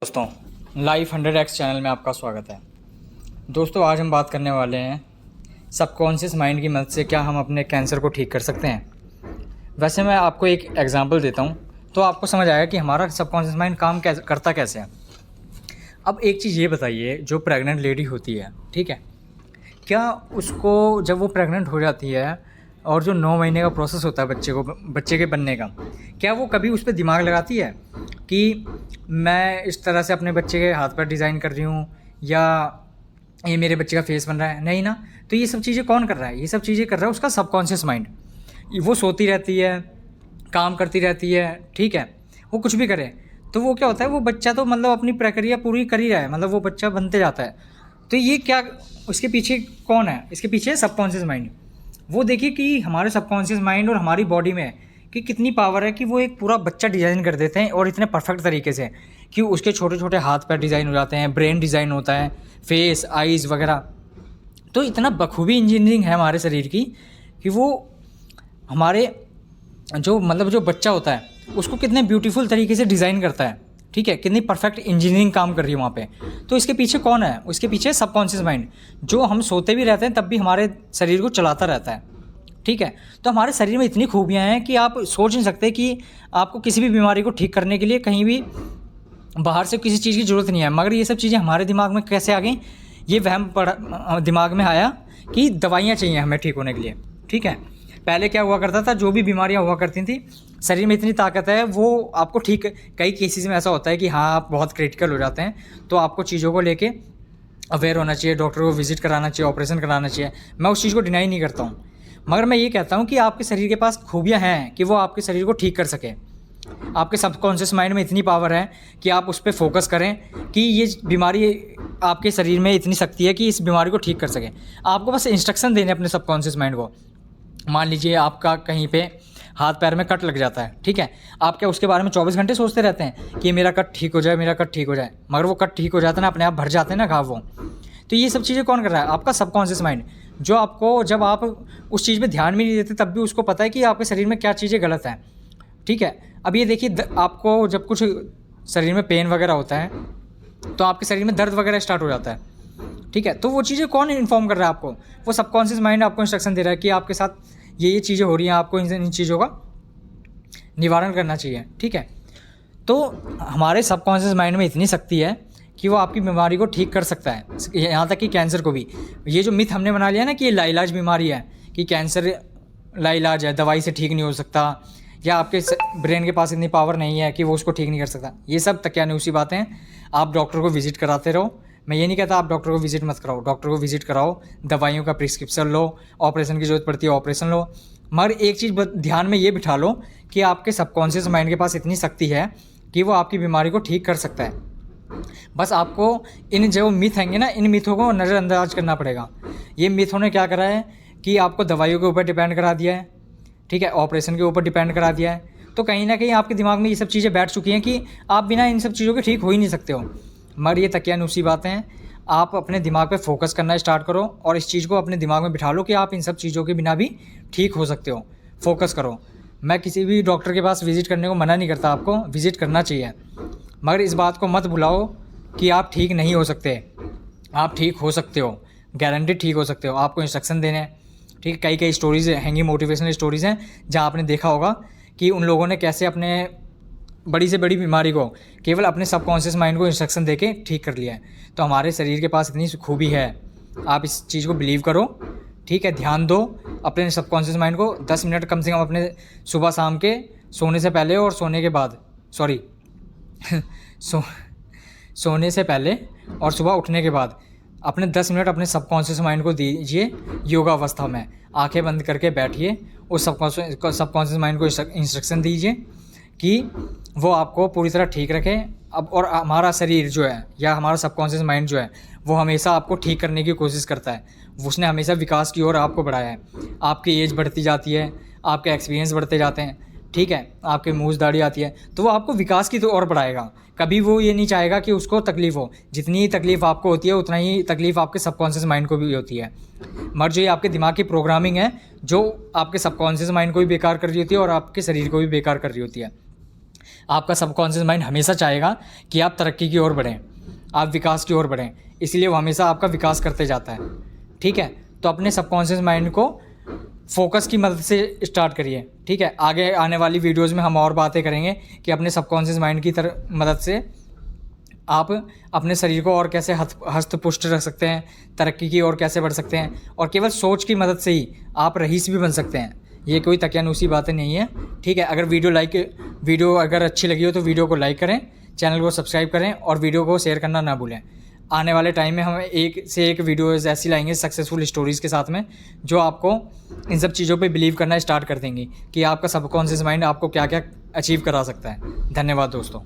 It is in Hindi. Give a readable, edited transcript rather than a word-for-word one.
दोस्तों, लाइफ 100x चैनल में आपका स्वागत है। दोस्तों, आज हम बात करने वाले हैं सबकॉन्शियस माइंड की मदद से क्या हम अपने कैंसर को ठीक कर सकते हैं। वैसे मैं आपको एक एग्जांपल देता हूं तो आपको समझ आएगा कि हमारा सबकॉन्शियस माइंड काम करता कैसे है। अब एक चीज़ ये बताइए, जो प्रेग्नेंट लेडी होती है, ठीक है, क्या उसको जब वो प्रेग्नेंट हो जाती है और जो 9 महीने का प्रोसेस होता है बच्चे के बनने का, क्या वो कभी उस पर दिमाग लगाती है कि मैं इस तरह से अपने बच्चे के हाथ पर डिज़ाइन कर रही हूँ या ये मेरे बच्चे का फेस बन रहा है? नहीं ना। तो ये सब चीज़ें कौन कर रहा है? ये सब चीज़ें कर रहा है उसका सबकॉन्शियस माइंड। वो सोती रहती है, काम करती रहती है, ठीक है, वो कुछ भी करे तो वो क्या होता है, वो बच्चा तो मतलब अपनी प्रक्रिया पूरी कर ही रहा है, मतलब वो बच्चा बनते जाता है। तो ये क्या, उसके पीछे कौन है? इसके पीछे सबकॉन्शियस माइंड। वो देखिए कि हमारे सबकॉन्शियस माइंड और हमारी बॉडी में कि कितनी पावर है कि वो एक पूरा बच्चा डिज़ाइन कर देते हैं और इतने परफेक्ट तरीके से कि उसके छोटे छोटे हाथ पैर डिज़ाइन हो जाते हैं, ब्रेन डिज़ाइन होता है, फेस, आइज़ वगैरह। तो इतना बखूबी इंजीनियरिंग है हमारे शरीर की कि वो हमारे जो बच्चा होता है उसको कितने ब्यूटीफुल तरीके से डिज़ाइन करता है, ठीक है, कितनी परफेक्ट इंजीनियरिंग काम कर रही है वहाँ पे। तो इसके पीछे कौन है? उसके पीछे सबकॉन्शियस माइंड, जो हम सोते भी रहते हैं तब भी हमारे शरीर को चलाता रहता है, ठीक है। तो हमारे शरीर में इतनी खूबियाँ हैं कि आप सोच नहीं सकते कि आपको किसी भी बीमारी को ठीक करने के लिए कहीं भी बाहर से किसी चीज़ की ज़रूरत नहीं है। मगर ये सब चीज़ें हमारे दिमाग में कैसे आ गई? ये वहम दिमाग में आया कि दवाइयाँ चाहिए हमें ठीक होने के लिए, ठीक है। पहले क्या हुआ करता था, जो भी बीमारियां हुआ करती थी, शरीर में इतनी ताकत है वो आपको ठीक, कई केसेस में ऐसा होता है कि हाँ आप बहुत क्रिटिकल हो जाते हैं तो आपको चीज़ों को लेके अवेयर होना चाहिए, डॉक्टर को विजिट कराना चाहिए, ऑपरेशन कराना चाहिए। मैं उस चीज़ को डिनाई नहीं करता हूँ, मगर मैं ये कहता हूँ कि आपके शरीर के पास खूबियाँ हैं कि वो आपके शरीर को ठीक कर सके। आपके सबकॉन्शियस माइंड में इतनी पावर है कि आप उस पर फोकस करें कि ये बीमारी, आपके शरीर में इतनी शक्ति है कि इस बीमारी को ठीक कर सके। आपको बस इंस्ट्रक्शन देने अपने सबकॉन्शियस माइंड को। मान लीजिए आपका कहीं पे हाथ पैर में कट लग जाता है, ठीक है, आप क्या उसके बारे में 24 घंटे सोचते रहते हैं कि मेरा कट ठीक हो जाए, मेरा कट ठीक हो जाए? मगर वो कट ठीक हो जाता है ना, अपने आप भर जाते हैं ना घाव वो। तो ये सब चीज़ें कौन कर रहा है? आपका सबकॉन्शियस माइंड, जो आपको, जब आप उस चीज़ पे ध्यान भी नहीं देते तब भी उसको पता है कि आपके शरीर में क्या चीज़ें गलत हैं, ठीक है। अब ये देखिए, आपको जब कुछ शरीर में पेन वगैरह होता है तो आपके शरीर में दर्द वगैरह स्टार्ट हो जाता है, ठीक है। तो वो चीज़ें कौन इन्फॉर्म कर रहा है आपको? वो सबकॉन्शियस माइंड आपको इंस्ट्रक्शन दे रहा है कि आपके साथ ये चीज़ें हो रही हैं, आपको इन चीज़ों का निवारण करना चाहिए, ठीक है। तो हमारे सबकॉन्शियस माइंड में इतनी शक्ति है कि वो आपकी बीमारी को ठीक कर सकता है, यहाँ तक कि कैंसर को भी। ये जो मिथ हमने बना लिया ना कि ये लाइलाज बीमारी है, कि कैंसर लाइलाज है, दवाई से ठीक नहीं हो सकता, या आपके ब्रेन के पास इतनी पावर नहीं है कि वो उसको ठीक नहीं कर सकता, ये सब तकियानुसी बातें हैं। आप डॉक्टर को विजिट कराते रहो। मैं ये नहीं कहता आप डॉक्टर को विजिट मत कराओ, डॉक्टर को विजिट कराओ, दवाइयों का प्रिस्क्रिप्शन लो, ऑपरेशन की ज़रूरत पड़ती है ऑपरेशन लो। मगर एक चीज़ ध्यान में ये बिठा लो कि आपके सबकॉन्शियस माइंड के पास इतनी शक्ति है कि वो आपकी बीमारी को ठीक कर सकता है। बस आपको इन जो मिथ हैंगे ना, इन मिथों को नज़रअंदाज करना पड़ेगा। ये मिथों ने क्या करा है कि आपको दवाइयों के ऊपर डिपेंड करा दिया है, ठीक है, ऑपरेशन के ऊपर डिपेंड करा दिया है। तो कहीं ना कहीं आपके दिमाग में ये सब चीज़ें बैठ चुकी हैं कि आप बिना इन सब चीज़ों के ठीक हो ही नहीं सकते हो। मगर ये तकियानुसी बातें हैं। आप अपने दिमाग पे फोकस करना स्टार्ट करो और इस चीज़ को अपने दिमाग में बिठा लो कि आप इन सब चीज़ों के बिना भी ठीक हो सकते हो। फोकस करो। मैं किसी भी डॉक्टर के पास विज़िट करने को मना नहीं करता, आपको विज़िट करना चाहिए, मगर इस बात को मत भुलाओ कि आप ठीक नहीं हो सकते। आप ठीक हो सकते हो, गारंटी ठीक हो सकते हो। आपको इंस्ट्रक्शन देने हैं, ठीक है। कई स्टोरीज़ हैंगी, मोटिवेशनल स्टोरीज़ हैं जहाँ आपने देखा होगा कि उन लोगों ने कैसे अपने बड़ी से बड़ी बीमारी को केवल अपने सबकॉन्शियस माइंड को इंस्ट्रक्शन देके ठीक कर लिया है। तो हमारे शरीर के पास इतनी खूबी है, आप इस चीज़ को बिलीव करो, ठीक है। ध्यान दो अपने सबकॉन्शियस माइंड को। 10 मिनट कम से कम अपने सुबह शाम के सोने से पहले और सोने के बाद, सॉरी सोने से पहले और सुबह उठने के बाद अपने 10 मिनट अपने सबकॉन्शियस माइंड को दीजिए। योगा अवस्था में आंखें बंद करके बैठिए, उस सबकॉन्शियस माइंड को इंस्ट्रक्शन दीजिए कि वो आपको पूरी तरह ठीक रखे। अब और हमारा शरीर जो है या हमारा सबकॉन्शियस माइंड जो है वो हमेशा आपको ठीक करने की कोशिश करता है। उसने हमेशा विकास की ओर आपको बढ़ाया है। आपकी एज बढ़ती जाती है, आपके एक्सपीरियंस बढ़ते जाते हैं, ठीक है, आपके मूंछ दाढ़ी आती है, तो वो आपको विकास की ओर बढ़ाएगा। कभी वो ये नहीं चाहेगा कि उसको तकलीफ हो। जितनी तकलीफ आपको होती है उतना ही तकलीफ आपके सबकॉन्शियस माइंड को भी होती है। मगर जो ये आपके दिमाग की प्रोग्रामिंग है, जो आपके सबकॉन्शियस माइंड को भी बेकार कर रही होती है और आपके शरीर को भी बेकार कर रही होती है। आपका सबकॉन्शियस माइंड हमेशा चाहेगा कि आप तरक्की की ओर बढ़ें, आप विकास की ओर बढ़ें, इसलिए वो हमेशा आपका विकास करते जाता है। ठीक है, तो अपने सबकॉन्शियस माइंड को फोकस की मदद से स्टार्ट करिए। ठीक है, आगे आने वाली वीडियोज़ में हम और बातें करेंगे कि अपने सबकॉन्शियस माइंड की मदद से आप अपने शरीर को और कैसे हस्त पुष्ट रख सकते हैं, तरक्की की ओर कैसे बढ़ सकते हैं, और केवल सोच की मदद से ही आप रईस भी बन सकते हैं। ये कोई तकियानुसी बातें नहीं है। ठीक है, अगर वीडियो अगर अच्छी लगी हो तो वीडियो को लाइक करें, चैनल को सब्सक्राइब करें और वीडियो को शेयर करना ना भूलें। आने वाले टाइम में हम एक से एक वीडियोज़ ऐसी लाएंगे सक्सेसफुल स्टोरीज़ के साथ में, जो आपको इन सब चीज़ों पे बिलीव करना स्टार्ट कर देंगी कि आपका सबकॉन्शियस माइंड आपको क्या क्या अचीव करा सकता है। धन्यवाद दोस्तों।